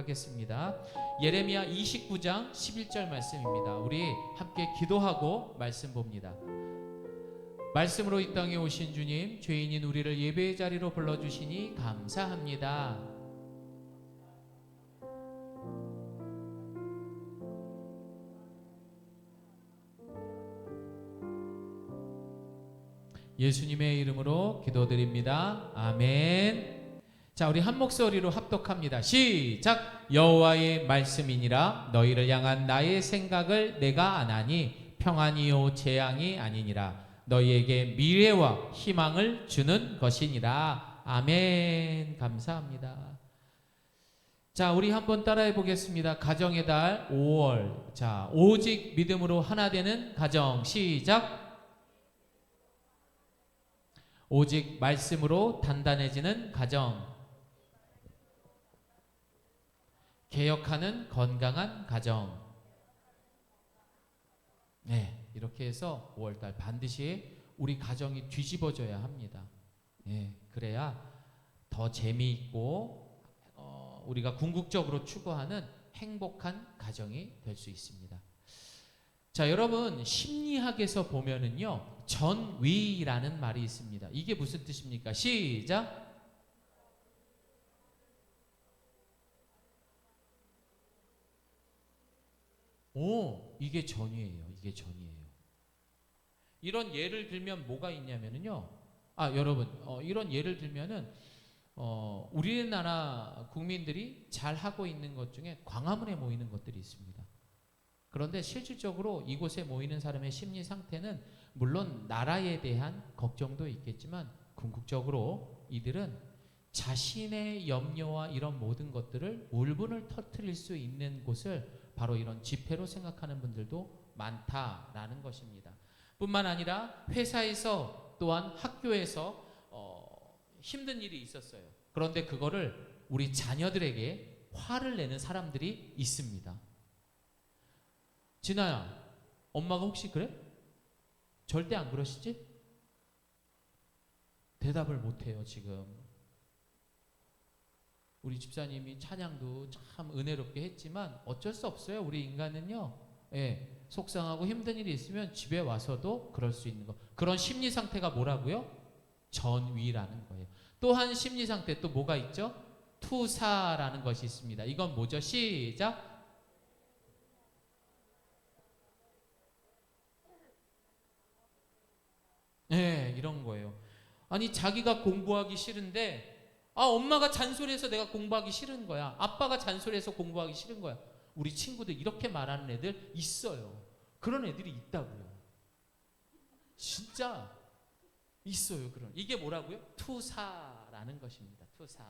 하겠습니다. 예레미야 29장 11절 말씀입니다. 우리 함께 기도하고 말씀 봅니다. 말씀으로 이 땅에 오신 주님, 죄인인 우리를 예배의 자리로 불러주시니 감사합니다. 예수님의 이름으로 기도드립니다. 아멘. 자, 우리 한 목소리로 합독합니다. 시작. 여호와의 말씀이니라. 너희를 향한 나의 생각을 내가 아나니 평안이요 재앙이 아니니라. 너희에게 미래와 희망을 주는 것이니라. 아멘. 감사합니다. 자, 우리 한번 따라해 보겠습니다. 가정의 달 5월. 자, 오직 믿음으로 하나 되는 가정. 시작. 오직 말씀으로 단단해지는 가정. 개혁하는 건강한 가정. 네, 이렇게 해서 5월달 반드시 우리 가정이 뒤집어져야 합니다. 네, 그래야 더 재미있고 우리가 궁극적으로 추구하는 행복한 가정이 될 수 있습니다. 자, 여러분, 심리학에서 보면은요, 전위라는 말이 있습니다. 이게 무슨 뜻입니까? 시작. 이게 전위예요. 이게 전위예요. 이런 예를 들면 뭐가 있냐면은요. 여러분, 이런 예를 들면은 우리나라 국민들이 잘 하고 있는 것 중에 광화문에 모이는 것들이 있습니다. 그런데 실질적으로 이곳에 모이는 사람의 심리 상태는 물론 나라에 대한 걱정도 있겠지만 궁극적으로 이들은 자신의 염려와 이런 모든 것들을 울분을 터뜨릴 수 있는 곳을 바로 이런 집회로 생각하는 분들도 많다라는 것입니다. 뿐만 아니라 회사에서 또한 학교에서 힘든 일이 있었어요. 그런데 그거를 우리 자녀들에게 화를 내는 사람들이 있습니다. 진아야, 엄마가 혹시 그래? 절대 안 그러시지? 대답을 못해요. 지금 우리 집사님이 찬양도 참 은혜롭게 했지만 어쩔 수 없어요. 우리 인간은요, 속상하고 힘든 일이 있으면 집에 와서도 그럴 수 있는 거. 그런 심리 상태가 뭐라고요? 전위라는 거예요. 또한 심리 상태 또 뭐가 있죠? 투사라는 것이 있습니다. 이건 뭐죠? 시작. 네, 이런 거예요. 아니, 자기가 공부하기 싫은데 엄마가 잔소리해서 내가 공부하기 싫은 거야. 아빠가 잔소리해서 공부하기 싫은 거야. 우리 친구들 이렇게 말하는 애들 있어요. 그런 애들이 있다고요. 진짜 있어요. 이게 뭐라고요? 투사라는 것입니다. 투사.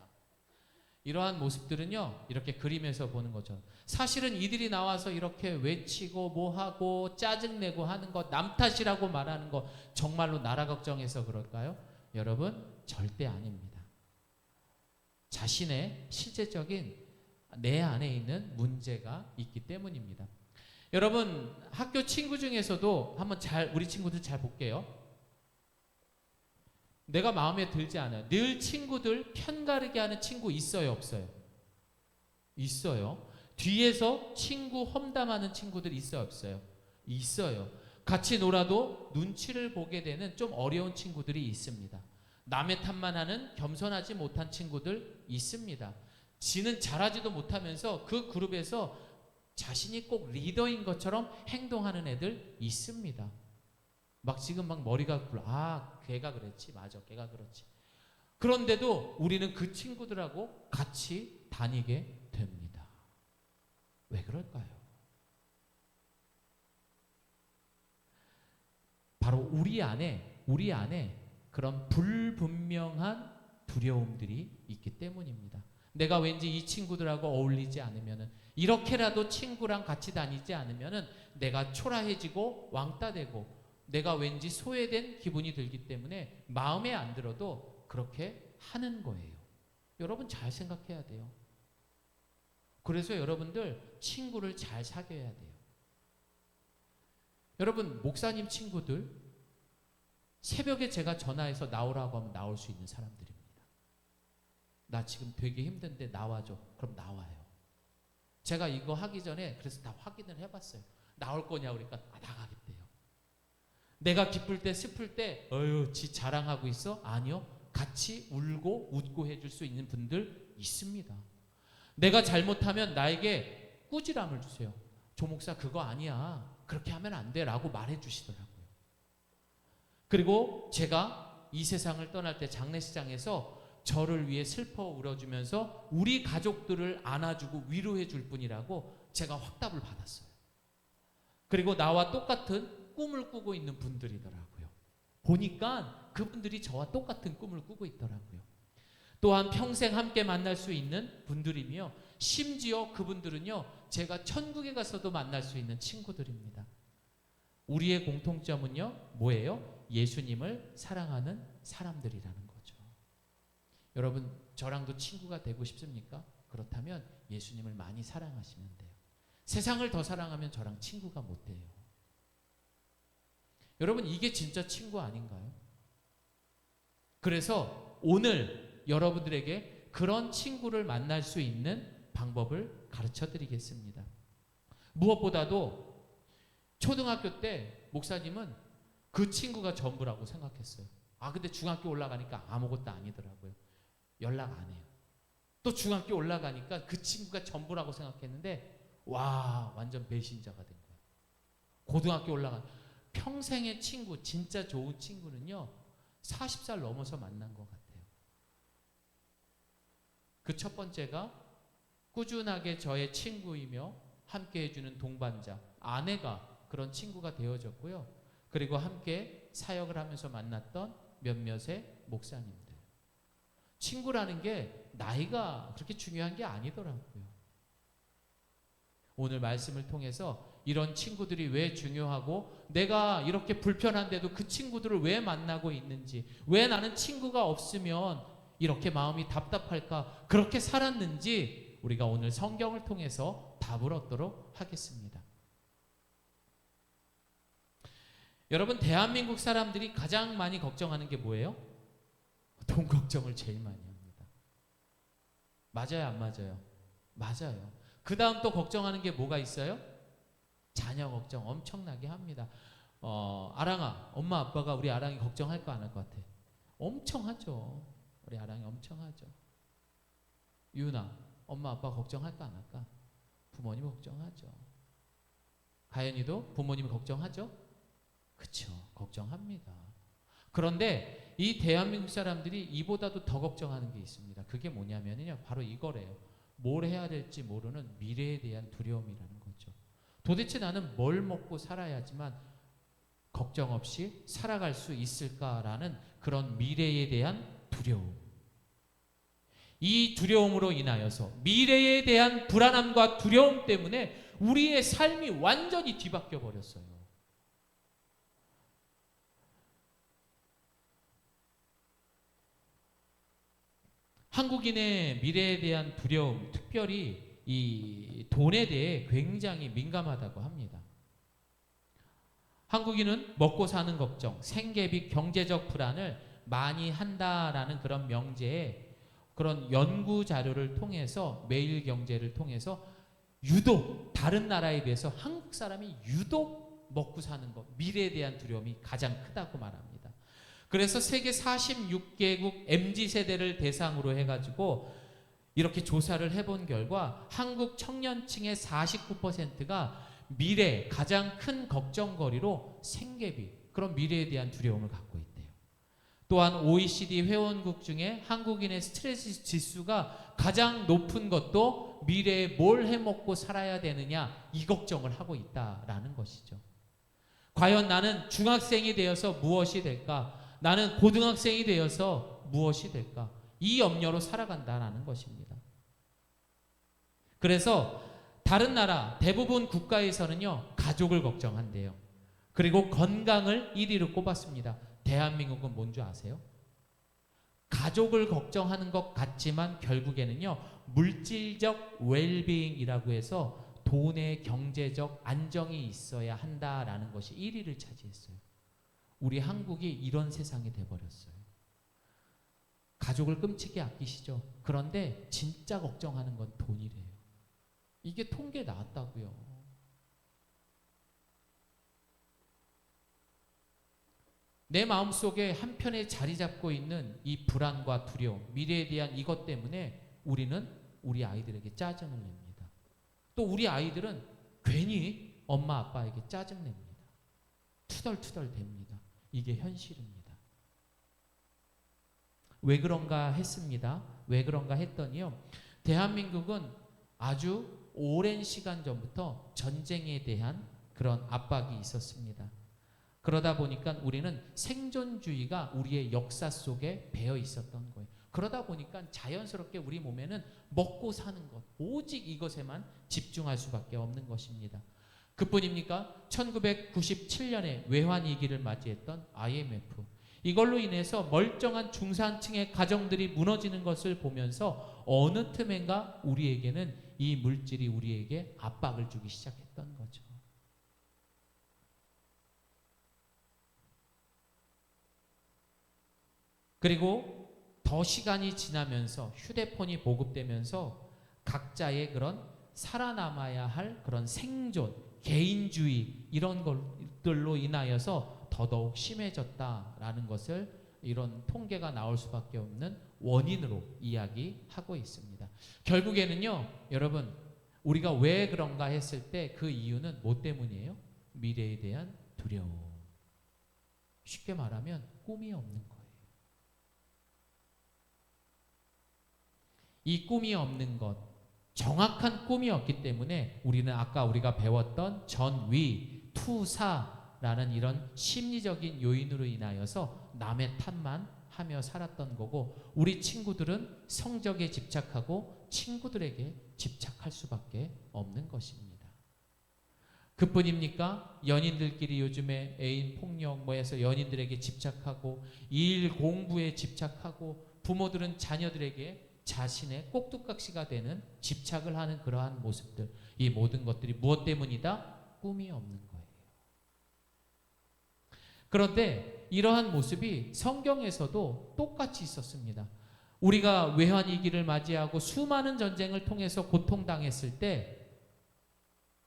이러한 모습들은요, 이렇게 그림에서 보는 거죠. 사실은 이들이 나와서 이렇게 외치고 뭐하고 짜증내고 하는 것, 남 탓이라고 말하는 것, 정말로 나라 걱정해서 그럴까요? 여러분, 절대 아닙니다. 자신의 실제적인 내 안에 있는 문제가 있기 때문입니다. 여러분, 학교 친구 중에서도 한번 우리 친구들 잘 볼게요. 내가 마음에 들지 않아요. 늘 친구들 편가르게 하는 친구 있어요, 없어요? 있어요. 뒤에서 친구 험담하는 친구들 있어요, 없어요? 있어요. 같이 놀아도 눈치를 보게 되는 좀 어려운 친구들이 있습니다. 남의 탓만 하는 겸손하지 못한 친구들 있습니다. 지는 잘하지도 못하면서 그 그룹에서 자신이 꼭 리더인 것처럼 행동하는 애들 있습니다. 지금 머리가 굴러. 걔가 그랬지. 맞아, 걔가 그렇지. 그런데도 우리는 그 친구들하고 같이 다니게 됩니다. 왜 그럴까요? 바로 우리 안에 그런 불분명한 두려움들이 있기 때문입니다. 내가 왠지 이 친구들하고 어울리지 않으면은, 이렇게라도 친구랑 같이 다니지 않으면은 내가 초라해지고 왕따되고 내가 왠지 소외된 기분이 들기 때문에 마음에 안 들어도 그렇게 하는 거예요. 여러분, 잘 생각해야 돼요. 그래서 여러분들 친구를 잘 사귀어야 돼요. 여러분, 목사님 친구들 새벽에 제가 전화해서 나오라고 하면 나올 수 있는 사람들입니다. 나 지금 되게 힘든데 나와줘. 그럼 나와요. 제가 이거 하기 전에 그래서 다 확인을 해봤어요. 나올 거냐 그러니까 나가겠대요. 내가 기쁠 때 슬플 때 지 자랑하고 있어? 아니요. 같이 울고 웃고 해줄 수 있는 분들 있습니다. 내가 잘못하면 나에게 꾸지람을 주세요. 조 목사 그거 아니야. 그렇게 하면 안 돼 라고 말해 주시더라고요. 그리고 제가 이 세상을 떠날 때 장례식장에서 저를 위해 슬퍼 울어주면서 우리 가족들을 안아주고 위로해 줄 뿐이라고 제가 확답을 받았어요. 그리고 나와 똑같은 꿈을 꾸고 있는 분들이더라고요. 보니까 그분들이 저와 똑같은 꿈을 꾸고 있더라고요. 또한 평생 함께 만날 수 있는 분들이며 심지어 그분들은요 제가 천국에 가서도 만날 수 있는 친구들입니다. 우리의 공통점은요 뭐예요? 예수님을 사랑하는 사람들이라는 거죠. 여러분 저랑도 친구가 되고 싶습니까? 그렇다면 예수님을 많이 사랑하시면 돼요. 세상을 더 사랑하면 저랑 친구가 못 돼요. 여러분 이게 진짜 친구 아닌가요? 그래서 오늘 여러분들에게 그런 친구를 만날 수 있는 방법을 가르쳐 드리겠습니다. 무엇보다도 초등학교 때 목사님은 그 친구가 전부라고 생각했어요. 근데 중학교 올라가니까 아무것도 아니더라고요. 연락 안 해요. 또 중학교 올라가니까 그 친구가 전부라고 생각했는데 와 완전 배신자가 된 거예요. 고등학교 올라가 평생의 친구 진짜 좋은 친구는요 40살 넘어서 만난 것 같아요. 그 첫 번째가 꾸준하게 저의 친구이며 함께 해주는 동반자 아내가 그런 친구가 되어졌고요. 그리고 함께 사역을 하면서 만났던 몇몇의 목사님들. 친구라는 게 나이가 그렇게 중요한 게 아니더라고요. 오늘 말씀을 통해서 이런 친구들이 왜 중요하고 내가 이렇게 불편한데도 그 친구들을 왜 만나고 있는지, 왜 나는 친구가 없으면 이렇게 마음이 답답할까, 그렇게 살았는지 우리가 오늘 성경을 통해서 답을 얻도록 하겠습니다. 여러분 대한민국 사람들이 가장 많이 걱정하는 게 뭐예요? 돈 걱정을 제일 많이 합니다. 맞아요 안 맞아요? 맞아요. 그 다음 또 걱정하는 게 뭐가 있어요? 자녀 걱정 엄청나게 합니다. 아랑아 엄마 아빠가 우리 아랑이 걱정할 거 안 할 것 같아? 엄청 하죠. 우리 아랑이 엄청 하죠. 유나 엄마 아빠 걱정할까 안 할까? 부모님 걱정하죠. 가연이도 부모님 걱정하죠? 그쵸 걱정합니다. 그런데 이 대한민국 사람들이 이보다도 더 걱정하는 게 있습니다. 그게 뭐냐면요 바로 이거래요. 뭘 해야 될지 모르는 미래에 대한 두려움이라는 거죠. 도대체 나는 뭘 먹고 살아야지만 걱정 없이 살아갈 수 있을까라는 그런 미래에 대한 두려움. 이 두려움으로 인하여서 미래에 대한 불안함과 두려움 때문에 우리의 삶이 완전히 뒤바뀌어 버렸어요. 한국인의 미래에 대한 두려움, 특별히 이 돈에 대해 굉장히 민감하다고 합니다. 한국인은 먹고 사는 걱정, 생계비, 경제적 불안을 많이 한다라는 그런 명제에 그런 연구 자료를 통해서 매일경제를 통해서 유독 다른 나라에 비해서 한국 사람이 유독 먹고 사는 것, 미래에 대한 두려움이 가장 크다고 말합니다. 그래서 세계 46개국 MZ세대를 대상으로 해가지고 이렇게 조사를 해본 결과 한국 청년층의 49%가 미래 가장 큰 걱정거리로 생계비, 그런 미래에 대한 두려움을 갖고 있대요. 또한 OECD 회원국 중에 한국인의 스트레스 지수가 가장 높은 것도 미래에 뭘 해먹고 살아야 되느냐 이 걱정을 하고 있다라는 것이죠. 과연 나는 중학생이 되어서 무엇이 될까? 나는 고등학생이 되어서 무엇이 될까? 이 염려로 살아간다라는 것입니다. 그래서 다른 나라 대부분 국가에서는요 가족을 걱정한대요. 그리고 건강을 1위로 꼽았습니다. 대한민국은 뭔지 아세요? 가족을 걱정하는 것 같지만 결국에는요 물질적 웰빙이라고 해서 돈의 경제적 안정이 있어야 한다라는 것이 1위를 차지했어요. 우리 한국이 이런 세상이 돼버렸어요. 가족을 끔찍이 아끼시죠. 그런데 진짜 걱정하는 건 돈이래요. 이게 통계 나왔다고요. 내 마음속에 한편에 자리 잡고 있는 이 불안과 두려움, 미래에 대한 이것 때문에 우리는 우리 아이들에게 짜증을 냅니다. 또 우리 아이들은 괜히 엄마 아빠에게 짜증냅니다. 투덜투덜 댑니다. 이게 현실입니다. 왜 그런가 했습니다. 왜 그런가 했더니요, 대한민국은 아주 오랜 시간 전부터 전쟁에 대한 그런 압박이 있었습니다. 그러다 보니까 우리는 생존주의가 우리의 역사 속에 배어 있었던 거예요. 그러다 보니까 자연스럽게 우리 몸에는 먹고 사는 것, 오직 이것에만 집중할 수밖에 없는 것입니다. 그뿐입니까? 1997년에 외환위기를 맞이했던 IMF, 이걸로 인해서 멀쩡한 중산층의 가정들이 무너지는 것을 보면서 어느 틈엔가 우리에게는 이 물질이 우리에게 압박을 주기 시작했던 거죠. 그리고 더 시간이 지나면서 휴대폰이 보급되면서 각자의 그런 살아남아야 할 그런 생존, 개인주의 이런 것들로 인하여서 더더욱 심해졌다라는 것을 이런 통계가 나올 수밖에 없는 원인으로 이야기하고 있습니다. 결국에는요, 여러분, 우리가 왜 그런가 했을 때 그 이유는 뭐 때문이에요? 미래에 대한 두려움. 쉽게 말하면 꿈이 없는 거예요. 이 꿈이 없는 것, 정확한 꿈이 없기 때문에 우리는 아까 우리가 배웠던 전위, 투사라는 이런 심리적인 요인으로 인하여서 남의 탓만 하며 살았던 거고, 우리 친구들은 성적에 집착하고 친구들에게 집착할 수밖에 없는 것입니다. 그뿐입니까? 연인들끼리 요즘에 애인 폭력 뭐해서 연인들에게 집착하고 일 공부에 집착하고 부모들은 자녀들에게 자신의 꼭두각시가 되는 집착을 하는 그러한 모습들, 이 모든 것들이 무엇 때문이다? 꿈이 없는 거예요. 그런데 이러한 모습이 성경에서도 똑같이 있었습니다. 우리가 외환위기를 맞이하고 수많은 전쟁을 통해서 고통당했을 때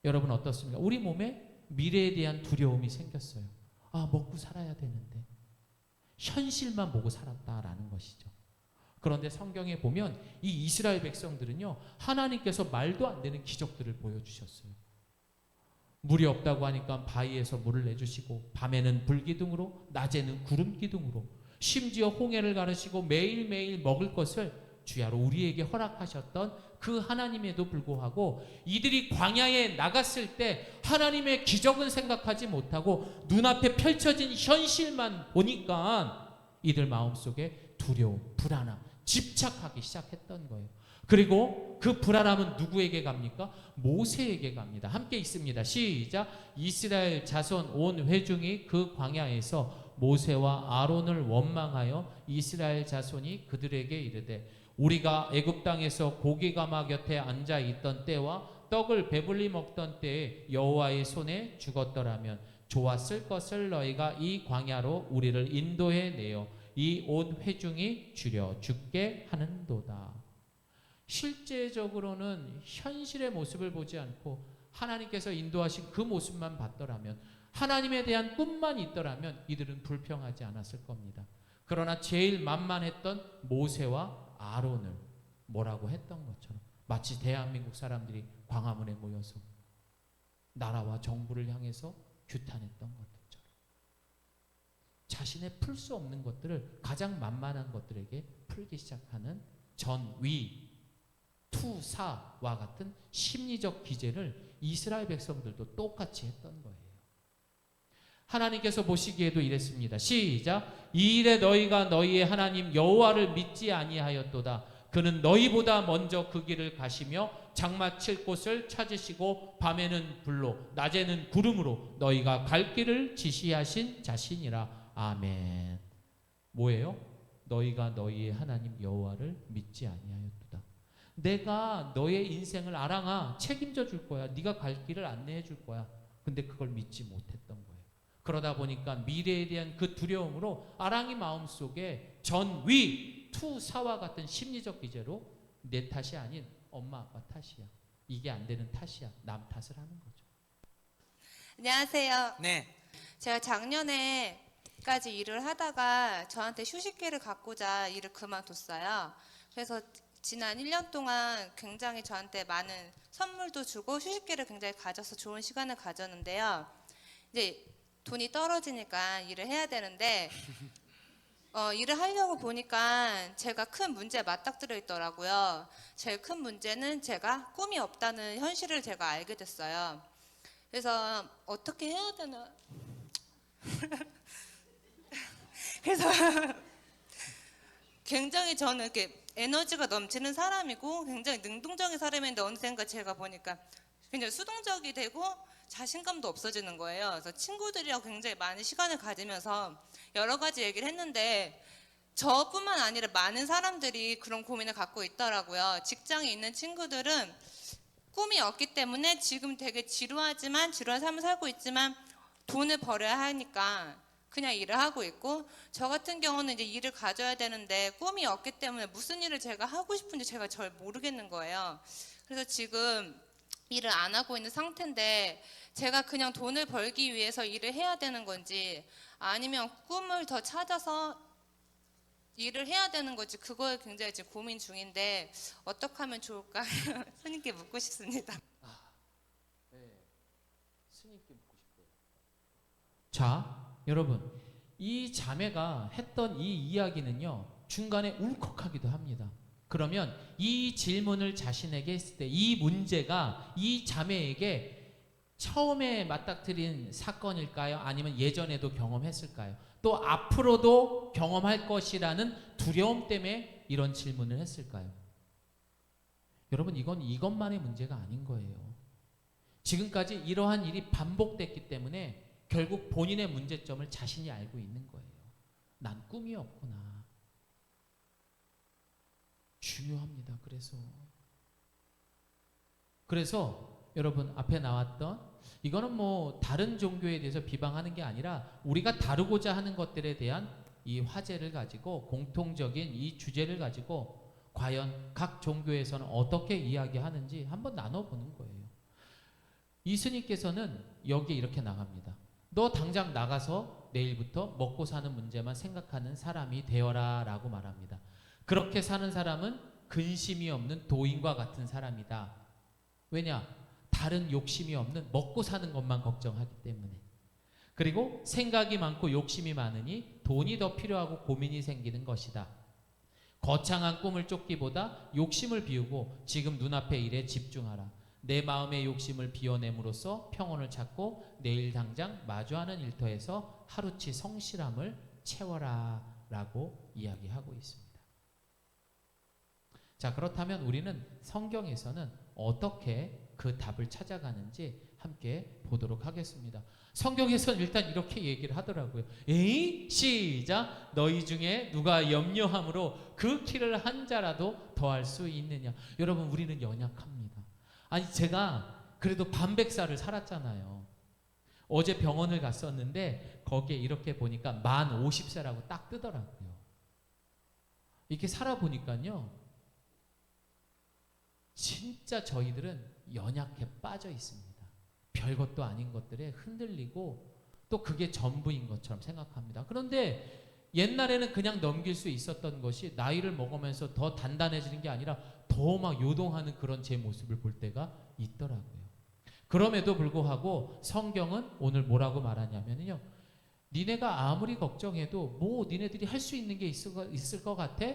여러분 어떻습니까? 우리 몸에 미래에 대한 두려움이 생겼어요. 아, 먹고 살아야 되는데 현실만 보고 살았다라는 것이죠. 그런데 성경에 보면 이 이스라엘 백성들은요, 하나님께서 말도 안 되는 기적들을 보여주셨어요. 물이 없다고 하니까 바위에서 물을 내주시고, 밤에는 불기둥으로, 낮에는 구름기둥으로, 심지어 홍해를 가르시고 매일매일 먹을 것을 주야로 우리에게 허락하셨던 그 하나님에도 불구하고 이들이 광야에 나갔을 때 하나님의 기적은 생각하지 못하고 눈앞에 펼쳐진 현실만 보니까 이들 마음속에 두려움, 불안함, 집착하기 시작했던 거예요. 그리고 그 불안함은 누구에게 갑니까? 모세에게 갑니다. 함께 읽습니다. 시작. 이스라엘 자손 온 회중이 그 광야에서 모세와 아론을 원망하여 이스라엘 자손이 그들에게 이르되, 우리가 애굽 땅에서 고기가마 곁에 앉아 있던 때와 떡을 배불리 먹던 때에 여호와의 손에 죽었더라면 좋았을 것을 너희가 이 광야로 우리를 인도해 내어 이 온 회중이 주려 죽게 하는도다. 실제적으로는 현실의 모습을 보지 않고 하나님께서 인도하신 그 모습만 봤더라면, 하나님에 대한 꿈만 있더라면 이들은 불평하지 않았을 겁니다. 그러나 제일 만만했던 모세와 아론을 뭐라고 했던 것처럼, 마치 대한민국 사람들이 광화문에 모여서 나라와 정부를 향해서 규탄했던 것들처럼 자신의 풀 수 없는 것들을 가장 만만한 것들에게 풀기 시작하는 전위, 투사와 같은 심리적 기제를 이스라엘 백성들도 똑같이 했던 거예요. 하나님께서 보시기에도 이랬습니다. 시작. 이 일에 너희가 너희의 하나님 여호와를 믿지 아니하였도다. 그는 너희보다 먼저 그 길을 가시며 장마칠 곳을 찾으시고 밤에는 불로 낮에는 구름으로 너희가 갈 길을 지시하신 자신이라. 아멘. 뭐예요? 너희가 너희의 하나님 여호와를 믿지 아니하였도다. 내가 너의 인생을 아랑아 책임져 줄 거야. 네가 갈 길을 안내해 줄 거야. 근데 그걸 믿지 못했던 거예요. 그러다 보니까 미래에 대한 그 두려움으로 아랑이 마음속에 전위, 투사와 같은 심리적 기제로 내 탓이 아닌 엄마 아빠 탓이야, 이게 안 되는 탓이야. 남 탓을 하는 거죠. 안녕하세요. 네. 제가 작년에까지 일을 하다가 저한테 휴식기를 갖고자 일을 그만뒀어요. 그래서 지난 1년 동안 굉장히 저한테 많은 선물도 주고 휴식기를 굉장히 가져서 좋은 시간을 가졌는데요. 이제 돈이 떨어지니까 일을 해야 되는데 일을 하려고 보니까 제가 큰 문제에 맞닥뜨려 있더라고요. 제일 큰 문제는 제가 꿈이 없다는 현실을 제가 알게 됐어요. 그래서 어떻게 해야 되나? 그래서 굉장히 저는 이렇게 에너지가 넘치는 사람이고 굉장히 능동적인 사람인데 어느샌가 제가 보니까 굉장히 수동적이 되고 자신감도 없어지는 거예요. 그래서 친구들이랑 굉장히 많은 시간을 가지면서 여러 가지 얘기를 했는데 저뿐만 아니라 많은 사람들이 그런 고민을 갖고 있더라고요. 직장에 있는 친구들은 꿈이 없기 때문에 지금 되게 지루한 삶을 살고 있지만 돈을 벌어야 하니까 그냥 일을 하고 있고, 저 같은 경우는 이제 일을 가져야 되는데 꿈이 없기 때문에 무슨 일을 제가 하고 싶은지 제가 잘 모르겠는 거예요. 그래서 지금 일을 안 하고 있는 상태인데 제가 그냥 돈을 벌기 위해서 일을 해야 되는 건지 아니면 꿈을 더 찾아서 일을 해야 되는 건지 그거에 굉장히 지금 고민 중인데 어떻게 하면 좋을까 스님께 묻고 싶습니다. 스님께 묻고 싶어요. 자, 여러분, 이 자매가 했던 이 이야기는요, 중간에 울컥하기도 합니다. 그러면 이 질문을 자신에게 했을 때 이 문제가 이 자매에게 처음에 맞닥뜨린 사건일까요? 아니면 예전에도 경험했을까요? 또 앞으로도 경험할 것이라는 두려움 때문에 이런 질문을 했을까요? 여러분, 이건 이것만의 문제가 아닌 거예요. 지금까지 이러한 일이 반복됐기 때문에 결국 본인의 문제점을 자신이 알고 있는 거예요. 난 꿈이 없구나. 중요합니다. 그래서 여러분, 앞에 나왔던 이거는 뭐 다른 종교에 대해서 비방하는 게 아니라 우리가 다루고자 하는 것들에 대한 이 화제를 가지고 공통적인 이 주제를 가지고 과연 각 종교에서는 어떻게 이야기하는지 한번 나눠보는 거예요. 이 스님께서는 여기에 이렇게 나갑니다. 너 당장 나가서 내일부터 먹고 사는 문제만 생각하는 사람이 되어라 라고 말합니다. 그렇게 사는 사람은 근심이 없는 도인과 같은 사람이다. 왜냐? 다른 욕심이 없는 먹고 사는 것만 걱정하기 때문에. 그리고 생각이 많고 욕심이 많으니 돈이 더 필요하고 고민이 생기는 것이다. 거창한 꿈을 쫓기보다 욕심을 비우고 지금 눈앞의 일에 집중하라. 내 마음의 욕심을 비워냄으로써 평온을 찾고 내일 당장 마주하는 일터에서 하루치 성실함을 채워라 라고 이야기하고 있습니다. 자, 그렇다면 우리는 성경에서는 어떻게 그 답을 찾아가는지 함께 보도록 하겠습니다. 성경에서는 일단 이렇게 얘기를 하더라고요. 에이? 시작! 너희 중에 누가 염려함으로 그 키를 한 자라도 더할 수 있느냐. 여러분, 우리는 연약합니다. 아니, 제가 그래도 반백살을 살았잖아요. 어제 병원을 갔었는데 거기에 이렇게 보니까 만 50세라고 딱 뜨더라고요. 이렇게 살아보니까요, 진짜 저희들은 연약해 빠져 있습니다. 별것도 아닌 것들에 흔들리고 또 그게 전부인 것처럼 생각합니다. 그런데 옛날에는 그냥 넘길 수 있었던 것이 나이를 먹으면서 더 단단해지는 게 아니라 더 막 요동하는 그런 제 모습을 볼 때가 있더라고요. 그럼에도 불구하고 성경은 오늘 뭐라고 말하냐면요, 니네가 아무리 걱정해도 뭐 니네들이 할 수 있는 게 있을 것 같아?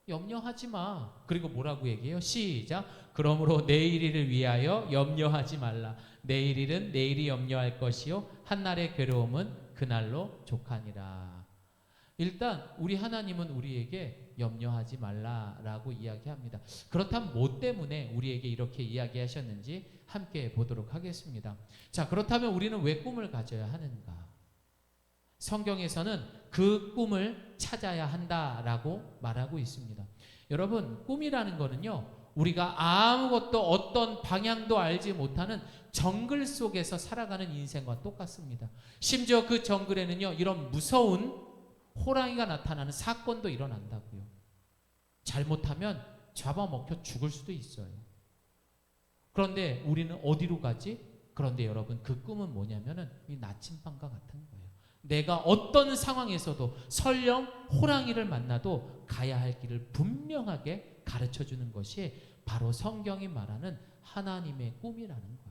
염려하지 마. 그리고 뭐라고 얘기해요? 시작! 그러므로 내일 일을 위하여 염려하지 말라. 내일 일은 내일이 염려할 것이요 한날의 괴로움은 그날로 족하니라. 일단 우리 하나님은 우리에게 염려하지 말라라고 이야기합니다. 그렇다면 뭐 때문에 우리에게 이렇게 이야기하셨는지 함께 보도록 하겠습니다. 자, 그렇다면 우리는 왜 꿈을 가져야 하는가? 성경에서는 그 꿈을 찾아야 한다라고 말하고 있습니다. 여러분, 꿈이라는 거는요, 우리가 아무것도 어떤 방향도 알지 못하는 정글 속에서 살아가는 인생과 똑같습니다. 심지어 그 정글에는요, 이런 무서운 호랑이가 나타나는 사건도 일어난다고요. 잘못하면 잡아먹혀 죽을 수도 있어요. 그런데 우리는 어디로 가지? 그런데 여러분, 그 꿈은 뭐냐면은 이 나침반과 같은 거예요. 내가 어떤 상황에서도 설령 호랑이를 만나도 가야 할 길을 분명하게 가르쳐 주는 것이 바로 성경이 말하는 하나님의 꿈이라는 거예요.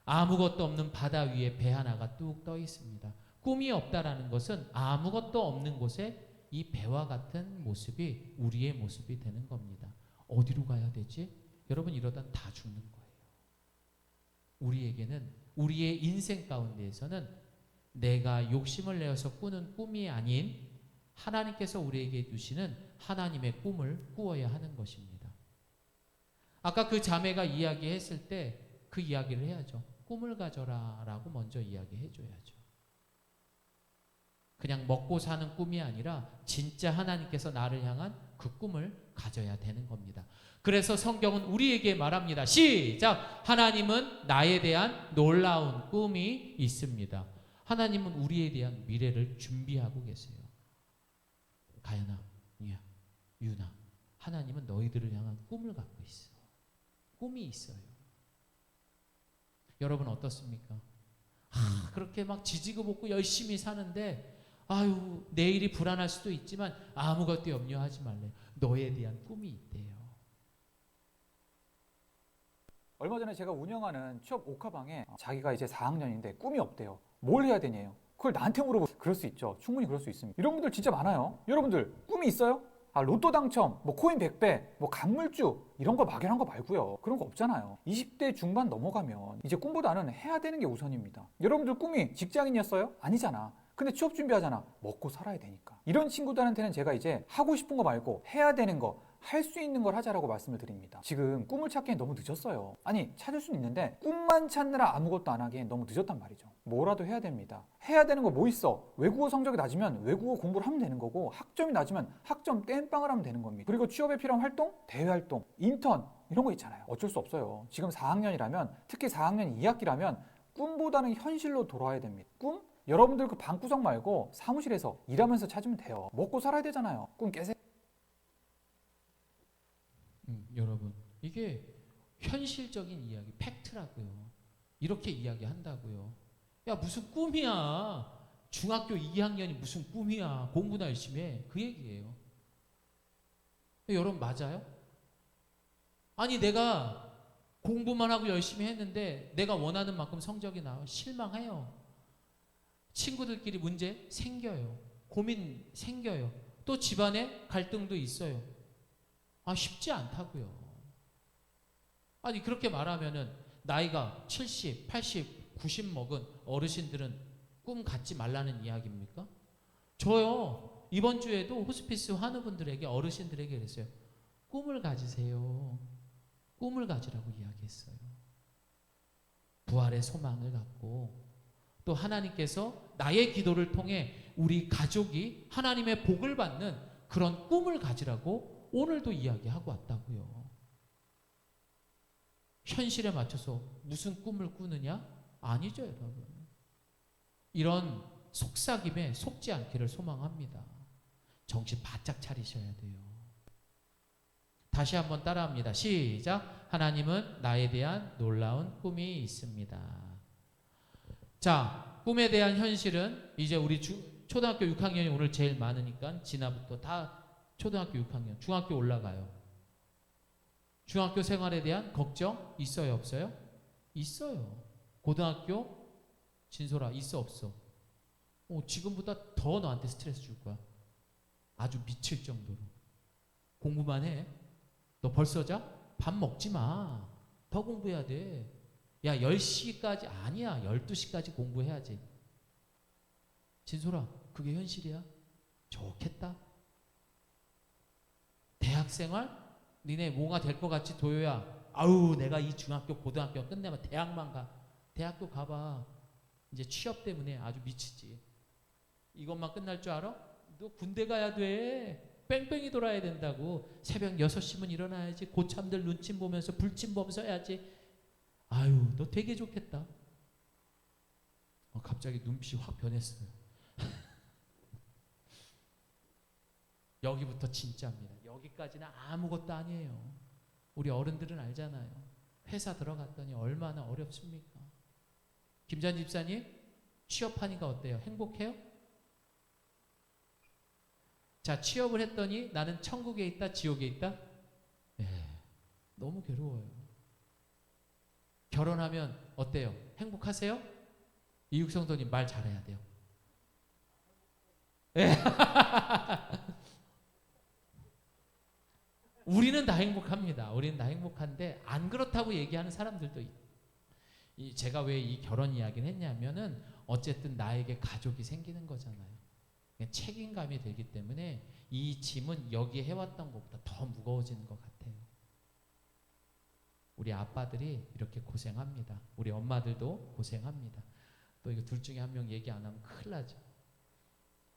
아무것도 없는 바다 위에 배 하나가 뚝 떠 있습니다. 꿈이 없다라는 것은 아무것도 없는 곳에 이 배와 같은 모습이 우리의 모습이 되는 겁니다. 어디로 가야 되지? 여러분, 이러다 다 죽는 거예요. 우리에게는, 우리의 인생 가운데에서는 내가 욕심을 내어서 꾸는 꿈이 아닌 하나님께서 우리에게 주시는 하나님의 꿈을 꾸어야 하는 것입니다. 아까 그 자매가 이야기했을 때 그 이야기를 해야죠. 꿈을 가져라 라고 먼저 이야기해 줘야죠. 그냥 먹고 사는 꿈이 아니라 진짜 하나님께서 나를 향한 그 꿈을 가져야 되는 겁니다. 그래서 성경은 우리에게 말합니다. 시작! 하나님은 나에 대한 놀라운 꿈이 있습니다. 하나님은 우리에 대한 미래를 준비하고 계세요. 가연아, 유나, 하나님은 너희들을 향한 꿈을 갖고 있어. 꿈이 있어요. 여러분 어떻습니까? 그렇게 막 지지고 볶고 열심히 사는데 아유, 내일이 불안할 수도 있지만 아무것도 염려하지 말래. 너에 대한 꿈이 있대요. 얼마 전에 제가 운영하는 취업 옥화방에 자기가 이제 4학년인데 꿈이 없대요. 뭘 해야 되냐요. 그걸 나한테 물어보고. 그럴 수 있죠. 충분히 그럴 수 있습니다. 이런 분들 진짜 많아요. 여러분들 꿈이 있어요? 로또 당첨, 코인 100배, 간물주 이런 거 막연한 거 말고요. 그런 거 없잖아요. 20대 중반 넘어가면 이제 꿈보다는 해야 되는 게 우선입니다. 여러분들 꿈이 직장인이었어요? 아니잖아. 근데 취업 준비하잖아. 먹고 살아야 되니까. 이런 친구들한테는 제가 이제 하고 싶은 거 말고 해야 되는 거, 할 수 있는 걸 하자라고 말씀을 드립니다. 지금 꿈을 찾기엔 너무 늦었어요. 아니, 찾을 수는 있는데 꿈만 찾느라 아무것도 안 하기엔 너무 늦었단 말이죠. 뭐라도 해야 됩니다. 해야 되는 거 뭐 있어? 외국어 성적이 낮으면 외국어 공부를 하면 되는 거고, 학점이 낮으면 학점 땜빵을 하면 되는 겁니다. 그리고 취업에 필요한 활동, 대외 활동, 인턴 이런 거 있잖아요. 어쩔 수 없어요. 지금 4학년이라면, 특히 4학년 2학기라면 꿈보다는 현실로 돌아와야 됩니다. 꿈? 여러분들 그 방구석 말고 사무실에서 일하면서 찾으면 돼요. 먹고 살아야 되잖아요. 꿈 깨세요. 여러분, 이게 현실적인 이야기, 팩트라고요. 이렇게 이야기한다고요. 야, 무슨 꿈이야. 중학교 2학년이 무슨 꿈이야. 공부나 열심히 해. 그 얘기예요. 여러분, 맞아요? 아니, 내가 공부만 하고 열심히 했는데 내가 원하는 만큼 성적이 나와. 실망해요. 친구들끼리 문제 생겨요. 고민 생겨요. 또 집안에 갈등도 있어요. 쉽지 않다고요. 아니, 그렇게 말하면은 나이가 70, 80, 90 먹은 어르신들은 꿈 갖지 말라는 이야기입니까? 저요, 이번 주에도 호스피스 하는 분들에게, 어르신들에게 그랬어요. 꿈을 가지세요. 꿈을 가지라고 이야기했어요. 부활의 소망을 갖고, 또 하나님께서 나의 기도를 통해 우리 가족이 하나님의 복을 받는 그런 꿈을 가지라고 오늘도 이야기하고 왔다고요. 현실에 맞춰서 무슨 꿈을 꾸느냐? 아니죠, 여러분. 이런 속삭임에 속지 않기를 소망합니다. 정신 바짝 차리셔야 돼요. 다시 한번 따라합니다. 시작. 하나님은 나에 대한 놀라운 꿈이 있습니다. 자, 꿈에 대한 현실은 이제 우리 초등학교 6학년이 오늘 제일 많으니까 지나부터 다 초등학교 6학년, 중학교 올라가요. 중학교 생활에 대한 걱정 있어요, 없어요? 있어요. 고등학교 진솔아, 있어, 없어? 지금보다 더 너한테 스트레스 줄 거야. 아주 미칠 정도로. 공부만 해. 너 벌써 자? 밥 먹지 마. 더 공부해야 돼. 야, 10시까지 아니야. 12시까지 공부해야지. 진솔아, 그게 현실이야? 좋겠다. 대학생활? 니네 뭐가 될 것 같지, 도요야? 아우, 내가 이 중학교 고등학교 끝내면 대학만 가. 대학교 가봐. 이제 취업 때문에 아주 미치지. 이것만 끝날 줄 알아? 너 군대 가야 돼. 뺑뺑이 돌아야 된다고. 새벽 6시면 일어나야지. 고참들 눈치 보면서 불침범 써야지. 아유, 너 되게 좋겠다. 갑자기 눈빛이 확 변했어요. 여기부터 진짜입니다. 여기까지는 아무것도 아니에요. 우리 어른들은 알잖아요. 회사 들어갔더니 얼마나 어렵습니까? 김전 집사님, 취업하니까 어때요? 행복해요? 자, 취업을 했더니 나는 천국에 있다, 지옥에 있다? 예, 너무 괴로워요. 결혼하면 어때요? 행복하세요? 이육성도님 말 잘해야 돼요. 예. 우리는 다 행복합니다. 우리는 다 행복한데 안 그렇다고 얘기하는 사람들도 있고. 제가 왜 이 결혼 이야기를 했냐면은 어쨌든 나에게 가족이 생기는 거잖아요. 책임감이 되기 때문에 이 짐은 여기 해왔던 것보다 더 무거워지는 것 같아요. 우리 아빠들이 이렇게 고생합니다. 우리 엄마들도 고생합니다. 또 이거 둘 중에 한 명 얘기 안 하면 큰일 나죠.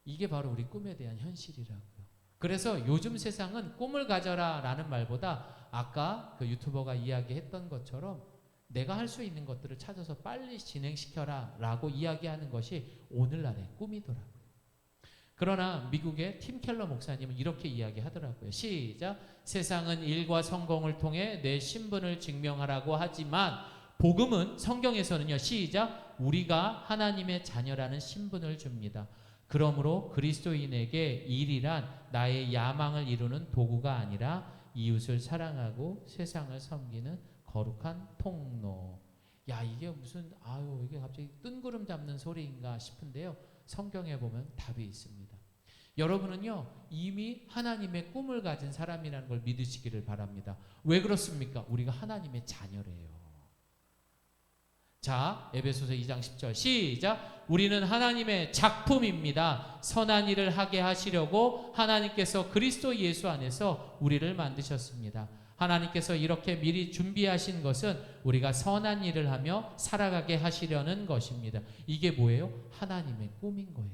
이게 바로 우리 꿈에 대한 현실이라고요. 그래서 요즘 세상은 꿈을 가져라 라는 말보다 아까 그 유튜버가 이야기했던 것처럼 내가 할 수 있는 것들을 찾아서 빨리 진행시켜라 라고 이야기하는 것이 오늘날의 꿈이더라고요. 그러나 미국의 팀 켈러 목사님은 이렇게 이야기하더라고요. 시작. 세상은 일과 성공을 통해 내 신분을 증명하라고 하지만 복음은 성경에서는요. 시작. 우리가 하나님의 자녀라는 신분을 줍니다. 그러므로 그리스도인에게 일이란 나의 야망을 이루는 도구가 아니라 이웃을 사랑하고 세상을 섬기는 거룩한 통로. 야, 이게 무슨 이게 갑자기 뜬구름 잡는 소리인가 싶은데요. 성경에 보면 답이 있습니다. 여러분은요 이미 하나님의 꿈을 가진 사람이라는 걸 믿으시기를 바랍니다. 왜 그렇습니까? 우리가 하나님의 자녀래요. 자, 에베소서 2장 10절 시작. 우리는 하나님의 작품입니다. 선한 일을 하게 하시려고 하나님께서 그리스도 예수 안에서 우리를 만드셨습니다. 하나님께서 이렇게 미리 준비하신 것은 우리가 선한 일을 하며 살아가게 하시려는 것입니다. 이게 뭐예요? 하나님의 꿈인 거예요.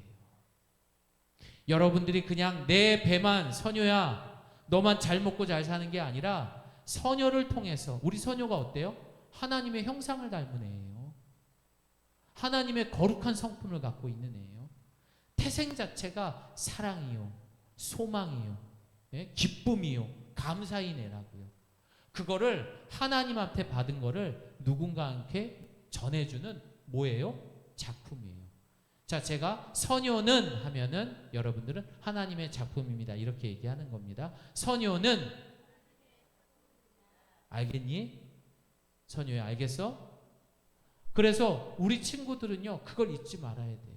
여러분들이 그냥 내 배만 선효야 너만 잘 먹고 잘 사는 게 아니라 선효를 통해서 우리 선효가 어때요? 하나님의 형상을 닮은 애예요. 하나님의 거룩한 성품을 갖고 있는 애예요. 태생 자체가 사랑이요, 소망이요, 기쁨이요, 감사인 애라고요. 그거를 하나님한테 받은 거를 누군가한테 전해주는 뭐예요? 작품이에요. 자, 제가 선효는 하면은 여러분들은 하나님의 작품입니다. 이렇게 얘기하는 겁니다. 선효는 알겠니? 선효야, 알겠어? 그래서 우리 친구들은요 그걸 잊지 말아야 돼요.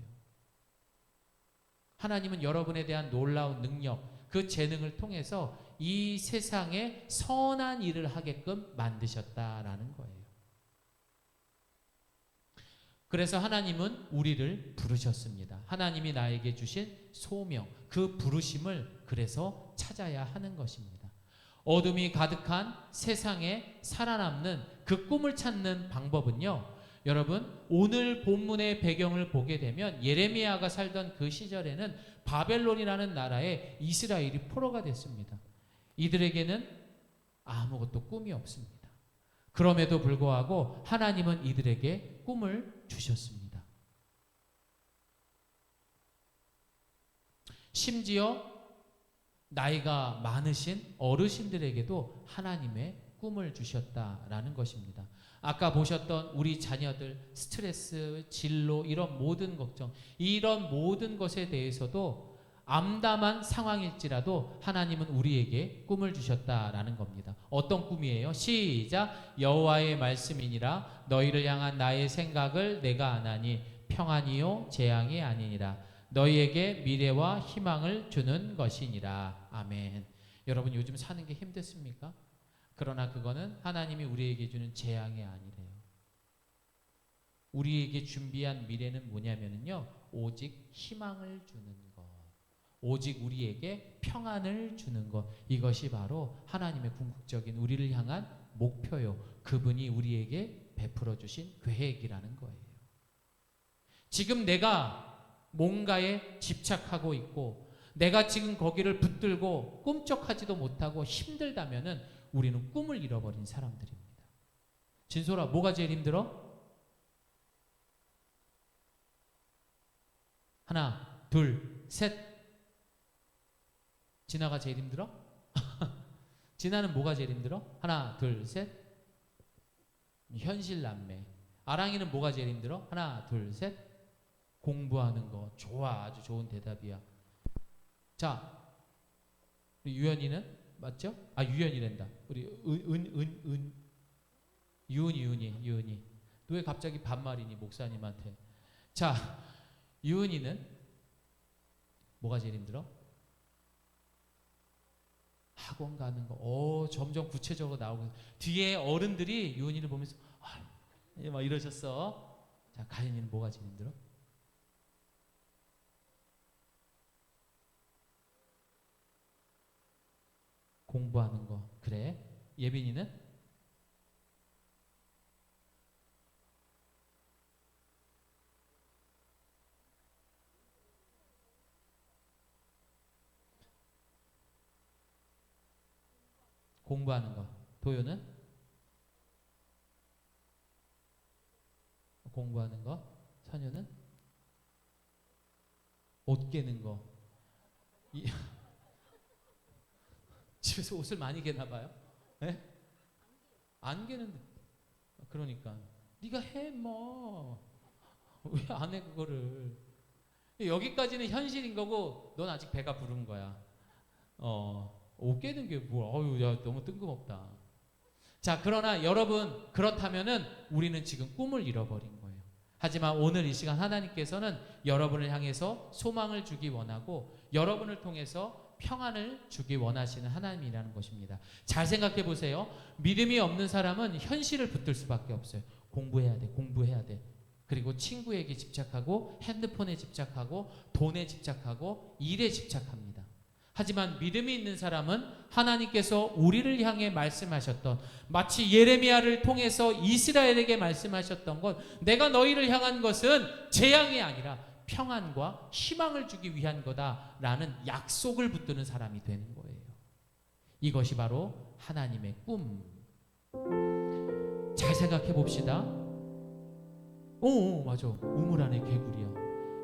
하나님은 여러분에 대한 놀라운 능력, 그 재능을 통해서 이 세상에 선한 일을 하게끔 만드셨다라는 거예요. 그래서 하나님은 우리를 부르셨습니다. 하나님이 나에게 주신 소명, 그 부르심을 그래서 찾아야 하는 것입니다. 어둠이 가득한 세상에 살아남는 그 꿈을 찾는 방법은요, 여러분 오늘 본문의 배경을 보게 되면 예레미야가 살던 그 시절에는 바벨론이라는 나라에 이스라엘이 포로가 됐습니다. 이들에게는 아무것도 꿈이 없습니다. 그럼에도 불구하고 하나님은 이들에게 꿈을 주셨습니다. 심지어 나이가 많으신 어르신들에게도 하나님의 꿈을 주셨다라는 것입니다. 아까 보셨던 우리 자녀들 스트레스, 진로, 이런 모든 걱정, 이런 모든 것에 대해서도 암담한 상황일지라도 하나님은 우리에게 꿈을 주셨다라는 겁니다. 어떤 꿈이에요? 시작. 여호와의 말씀이니라. 너희를 향한 나의 생각을 내가 아나니 평안이요 재앙이 아니니라. 너희에게 미래와 희망을 주는 것이니라. 아멘. 여러분 요즘 사는 게 힘드십니까? 그러나 그거는 하나님이 우리에게 주는 재앙이 아니래요. 우리에게 준비한 미래는 뭐냐면요, 오직 희망을 주는 것, 오직 우리에게 평안을 주는 것, 이것이 바로 하나님의 궁극적인 우리를 향한 목표요, 그분이 우리에게 베풀어 주신 계획이라는 거예요. 지금 내가 뭔가에 집착하고 있고 내가 지금 거기를 붙들고 꿈쩍하지도 못하고 힘들다면은 우리는 꿈을 잃어버린 사람들입니다. 진솔아, 뭐가 제일 힘들어? 하나, 둘, 셋. 진아가 제일 힘들어? 진아는 뭐가 제일 힘들어? 하나, 둘, 셋. 현실 남매. 아랑이는 뭐가 제일 힘들어? 하나, 둘, 셋. 공부하는 거. 좋아. 아주 좋은 대답이야. 자, 우리 유연이는 맞죠? 아, 유연이란다. 우리 유은이. 너 왜 갑자기 반말이니 목사님한테? 자, 유은이는 뭐가 제일 힘들어? 학원 가는 거. 점점 구체적으로 나오고 뒤에 어른들이 유은이를 보면서 막 이러셨어. 자, 가연이는 뭐가 제일 힘들어? 공부하는 거. 그래. 예빈이는? 공부하는 거. 도요는? 공부하는 거. 선유는? 옷 개는 거. 집에서 옷을 많이 개나 봐요. 네? 안 개는데. 그러니까 네가 해 뭐. 왜 안 해 그거를. 여기까지는 현실인 거고 넌 아직 배가 부른 거야. 옷 깨는 게 뭐야? 어유, 야, 너무 뜬금없다. 자, 그러나 여러분, 그렇다면은 우리는 지금 꿈을 잃어버린 거예요. 하지만 오늘 이 시간 하나님께서는 여러분을 향해서 소망을 주기 원하고 여러분을 통해서 평안을 주기 원하시는 하나님이라는 것입니다. 잘 생각해 보세요. 믿음이 없는 사람은 현실을 붙들 수밖에 없어요. 공부해야 돼. 그리고 친구에게 집착하고 핸드폰에 집착하고 돈에 집착하고 일에 집착합니다. 하지만 믿음이 있는 사람은 하나님께서 우리를 향해 말씀하셨던, 마치 예레미야를 통해서 이스라엘에게 말씀하셨던 것, 내가 너희를 향한 것은 재앙이 아니라 평안과 희망을 주기 위한 거다라는 약속을 붙드는 사람이 되는 거예요. 이것이 바로 하나님의 꿈. 잘 생각해 봅시다. 맞아. 우물 안에 개구리야.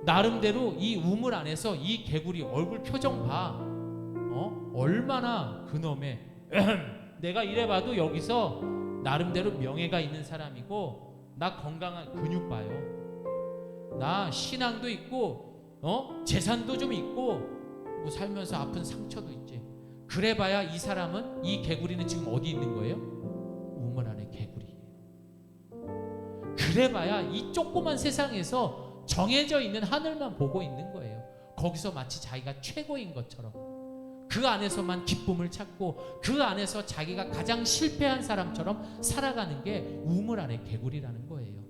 나름대로 이 우물 안에서 이 개구리 얼굴 표정 봐. 얼마나 그놈의 내가 이래봐도 여기서 나름대로 명예가 있는 사람이고, 나 건강한 근육 봐요. 나 신앙도 있고 재산도 좀 있고, 뭐 살면서 아픈 상처도 있지. 그래봐야 이 사람은, 이 개구리는 지금 어디 있는 거예요? 우물 안에 개구리예요. 그래봐야 이 조그만 세상에서 정해져 있는 하늘만 보고 있는 거예요. 거기서 마치 자기가 최고인 것처럼, 그 안에서만 기쁨을 찾고 그 안에서 자기가 가장 실패한 사람처럼 살아가는 게 우물 안의 개구리라는 거예요.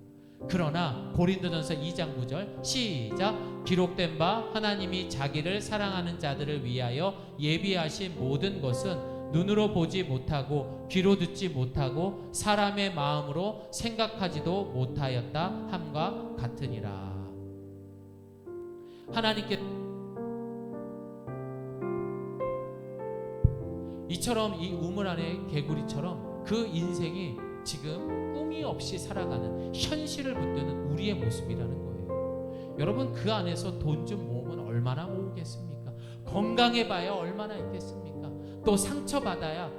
그러나 고린도전서 2장 9절 시작. 기록된 바 하나님이 자기를 사랑하는 자들을 위하여 예비하신 모든 것은 눈으로 보지 못하고 귀로 듣지 못하고 사람의 마음으로 생각하지도 못하였다 함과 같으니라. 하나님께 이처럼 이 우물 안의 개구리처럼 그 인생이 지금 꿈이 없이 살아가는, 현실을 붙드는 우리의 모습이라는 거예요. 여러분, 그 안에서 돈 좀 모으면 얼마나 모으겠습니까? 건강해봐야 얼마나 있겠습니까? 또 상처받아야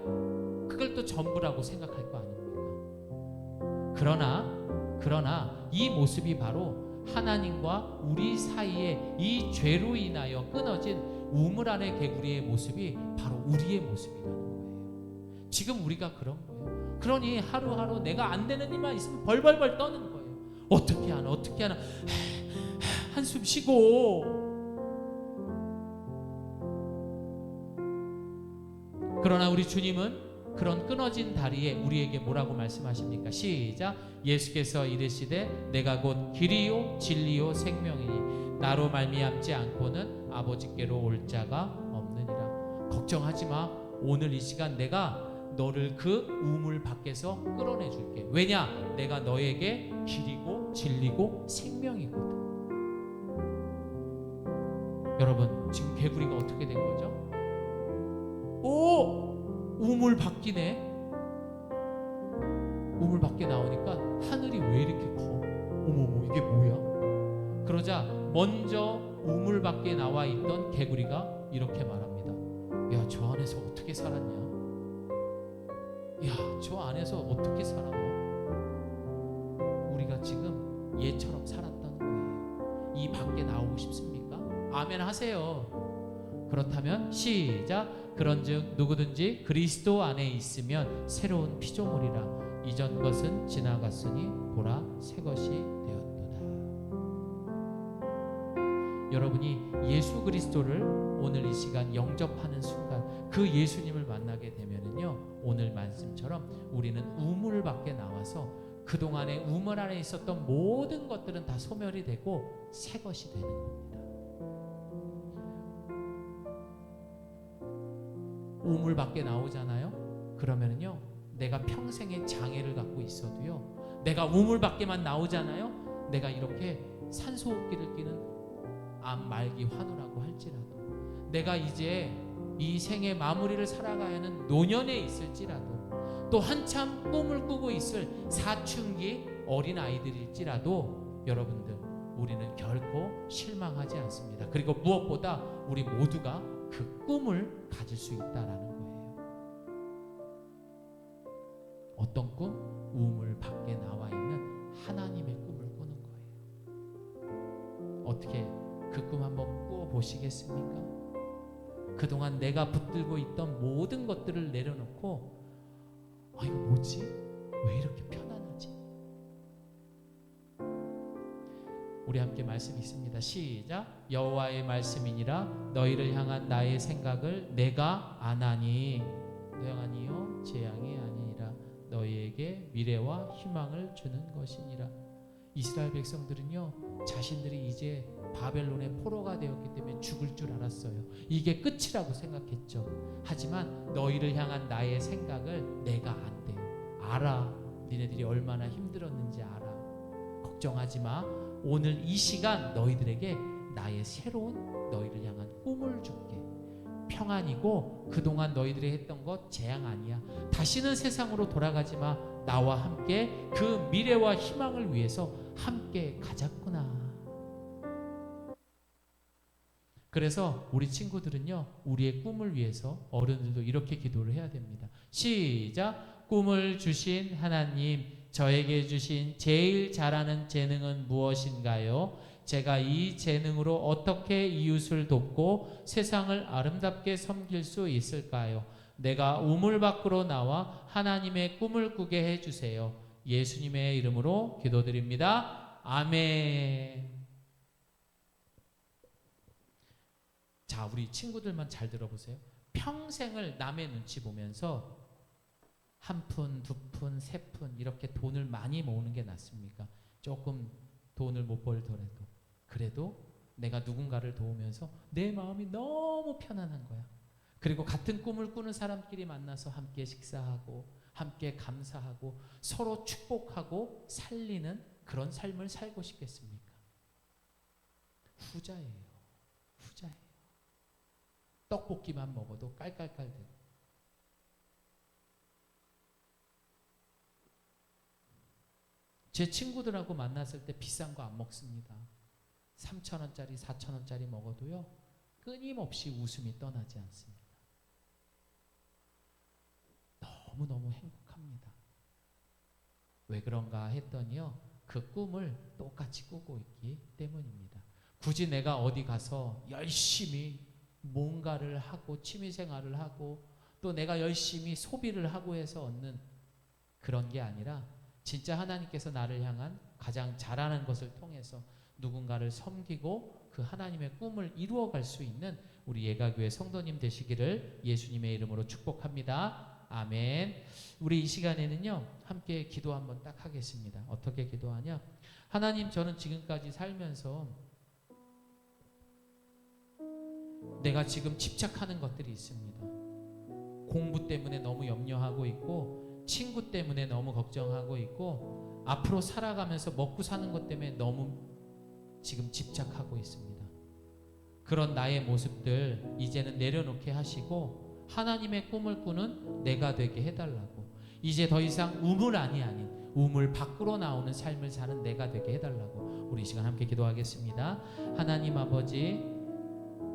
그걸 또 전부라고 생각할 거 아닙니까? 그러나 이 모습이 바로 하나님과 우리 사이에 이 죄로 인하여 끊어진 우물 안의 개구리의 모습이 바로 우리의 모습이라는 거예요. 지금 우리가 그런 거예요. 그러니 하루하루 내가 안 되는 일만 있으면 벌벌벌 떠는 거예요. 어떻게 하나 한숨 쉬고. 그러나 우리 주님은 그런 끊어진 다리에 우리에게 뭐라고 말씀하십니까? 시작. 예수께서 이르시되 내가 곧 길이요 진리요 생명이니 나로 말미암지 않고는 아버지께로 올 자가 없느니라. 걱정하지 마. 오늘 이 시간 내가 너를 그 우물 밖에서 끌어내 줄게. 왜냐? 내가 너에게 길이고 진리고 생명이거든. 여러분, 지금 개구리가 어떻게 된 거죠? 우물 밖이네. 우물 밖에 나오니까 하늘이 왜 이렇게 커? 어머머, 이게 뭐야? 그러자 먼저 우물 밖에 나와 있던 개구리가 이렇게 말합니다. 야, 저 안에서 어떻게 살았냐? 야, 저 안에서 어떻게 살아? 얘처럼 살았던 거예요. 이 밖에 나오고 싶습니까? 아멘 하세요. 그렇다면 시작. 그런즉 누구든지 그리스도 안에 있으면 새로운 피조물이라. 이전 것은 지나갔으니 보라 새 것이 되었도다. 여러분이 예수 그리스도를 오늘 이 시간 영접하는 순간 그 예수님을 만나게 되면은요, 오늘 말씀처럼 우리는 우물 밖에 나와서 그동안에 우물 안에 있었던 모든 것들은 다 소멸이 되고 새 것이 되는 겁니다. 우물 밖에 나오잖아요. 그러면은요, 내가 평생의 장애를 갖고 있어도요, 내가 우물 밖에만 나오잖아요. 내가 이렇게 산소호흡기를 끼는 암, 말기, 환우라고 할지라도, 내가 이제 이 생의 마무리를 살아가야 하는 노년에 있을지라도, 또 한참 꿈을 꾸고 있을 사춘기 어린 아이들일지라도 여러분들, 우리는 결코 실망하지 않습니다. 그리고 무엇보다 우리 모두가 그 꿈을 가질 수 있다라는 거예요. 어떤 꿈? 우물 밖에 나와 있는 하나님의 꿈을 꾸는 거예요. 어떻게 그 꿈 한번 꾸어 보시겠습니까? 그동안 내가 붙들고 있던 모든 것들을 내려놓고, 이거 뭐지? 왜 이렇게 편안하지? 우리 함께 말씀 있습니다. 시작. 여호와의 말씀이니라. 너희를 향한 나의 생각을 내가 아나니 고향아니요 재앙이 아니니라. 너희에게 미래와 희망을 주는 것이니라. 이스라엘 백성들은요, 자신들이 이제 바벨론의 포로가 되었기 때문에 죽을 줄 알았어요. 이게 끝이라고 생각했죠. 하지만 너희를 향한 나의 생각을 내가 안대요. 알아. 니네들이 얼마나 힘들었는지 알아. 걱정하지 마. 오늘 이 시간 너희들에게 나의 새로운 너희를 향한 꿈을 줄게. 평안이고 그동안 너희들이 했던 것 재앙 아니야. 다시는 세상으로 돌아가지 마. 나와 함께 그 미래와 희망을 위해서 함께 가자꾸나. 그래서 우리 친구들은요, 우리의 꿈을 위해서 어른들도 이렇게 기도를 해야 됩니다. 시작. 꿈을 주신 하나님, 저에게 주신 제일 잘하는 재능은 무엇인가요? 제가 이 재능으로 어떻게 이웃을 돕고 세상을 아름답게 섬길 수 있을까요? 내가 우물 밖으로 나와 하나님의 꿈을 꾸게 해주세요. 예수님의 이름으로 기도드립니다. 아멘. 자, 우리 친구들만 잘 들어보세요. 평생을 남의 눈치 보면서 한 푼, 두 푼, 세 푼 이렇게 돈을 많이 모으는 게 낫습니까? 조금 돈을 못 벌더라도 그래도 내가 누군가를 도우면서 내 마음이 너무 편안한 거야. 그리고 같은 꿈을 꾸는 사람끼리 만나서 함께 식사하고 함께 감사하고 서로 축복하고 살리는 그런 삶을 살고 싶겠습니까? 후자예요. 후자예요. 떡볶이만 먹어도 깔깔깔대고. 제 친구들하고 만났을 때 비싼 거 안 먹습니다. 3,000원짜리, 4,000원짜리 먹어도요, 끊임없이 웃음이 떠나지 않습니다. 너무너무 행복합니다. 왜 그런가 했더니요, 그 꿈을 똑같이 꾸고 있기 때문입니다. 굳이 내가 어디 가서 열심히 뭔가를 하고 취미생활을 하고 또 내가 열심히 소비를 하고 해서 얻는 그런 게 아니라 진짜 하나님께서 나를 향한 가장 잘하는 것을 통해서 누군가를 섬기고 그 하나님의 꿈을 이루어갈 수 있는 우리 예가교회 성도님 되시기를 예수님의 이름으로 축복합니다. 아멘. 우리 이 시간에는요, 함께 기도 한번 딱 하겠습니다. 어떻게 기도하냐? 하나님, 저는 지금까지 살면서 내가 지금 집착하는 것들이 있습니다. 공부 때문에 너무 염려하고 있고, 친구 때문에 너무 걱정하고 있고, 앞으로 살아가면서 먹고 사는 것 때문에 너무 지금 집착하고 있습니다. 그런 나의 모습들 이제는 내려놓게 하시고 하나님의 꿈을 꾸는 내가 되게 해달라고. 이제 더 이상 우물 안이 아닌 우물 밖으로 나오는 삶을 사는 내가 되게 해달라고. 우리 이 시간 함께 기도하겠습니다. 하나님 아버지,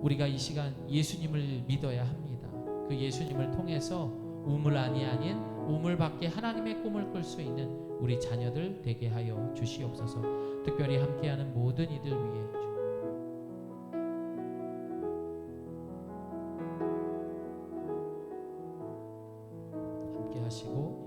우리가 이 시간 예수님을 믿어야 합니다. 그 예수님을 통해서 우물 안이 아닌 우물 밖에 하나님의 꿈을 꿀 수 있는 우리 자녀들 되게 하여 주시옵소서. 특별히 함께하는 모든 이들 위해 함께 하시고